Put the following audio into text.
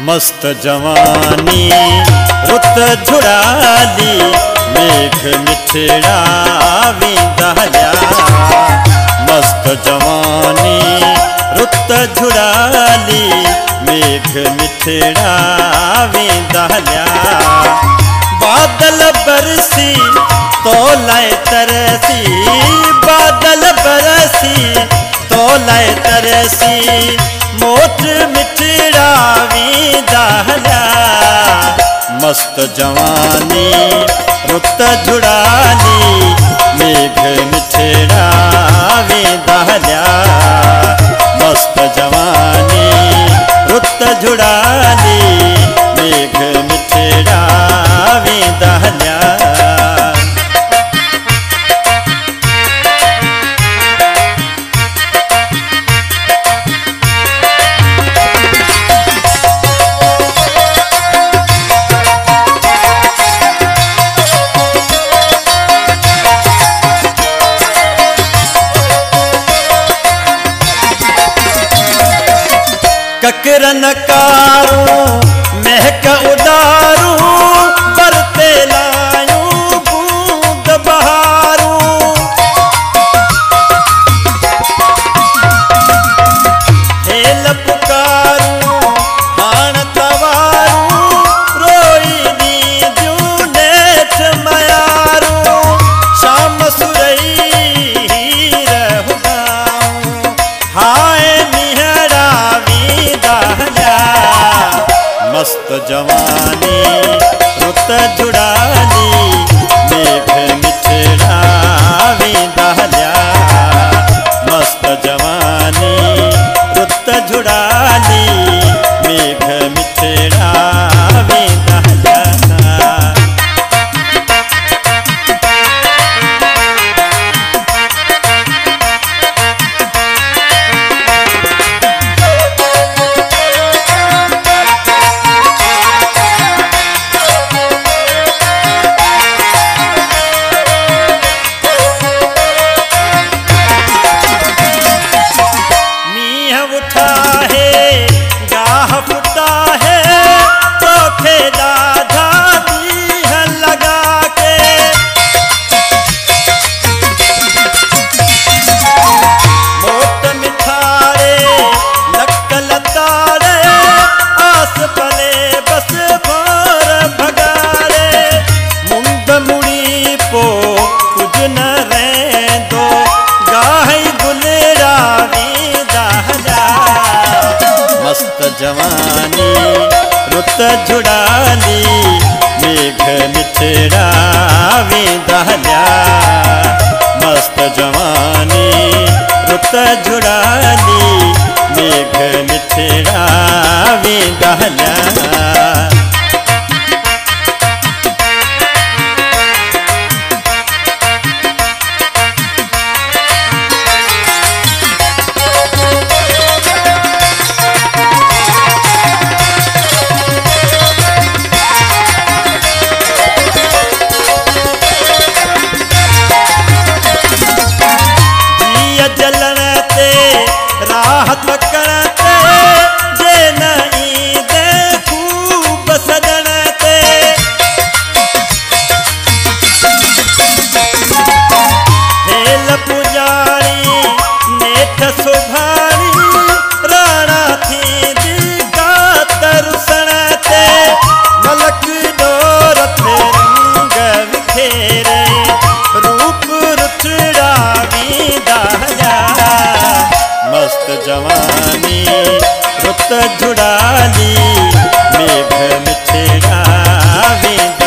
मस्त जवानी रुत झुड़ाली मेघ मिठड़ा विंदहल्या। मस्त जवानी रुत झुड़ाली मेघ मिठड़ा विंदहल्या। बादल बरसी तो लाए तरसी, बादल बरसी तो लाए तरसी मोट मिठड़ा विंदहल्या। मस्त जवानी रुत झुड़ाली मेघ मिठड़ा विंदहल्या। मस्त जवानी रुत झुड़ाली मेघ मिठड़ा विंदहल्या। ककरन कारू महक उदारू बरते लायूं बूंद बहारू। हेल पुकारू हाण तवारू रोई नींदियूं नेठ मयारू। शाम सुरई रहुदाऊं हाय मिहड़ा विंदहल्या। मस्त जवानी रुत झुड़ाली मेघ मिठड़ा विंदहल्या। मस्त जवानी रुत झुड़ाली मेघ मिठड़ा विंदहल्या। जवानी रुत झुड़ाली मेघ मिठड़ा विंदहल्या। मस्त जवानी रुत झुड़ाली मेघ मिठड़ा विंदहल्या। जवानी रुत झुड़ाली मेघ मिठड़ा विंदहल्या।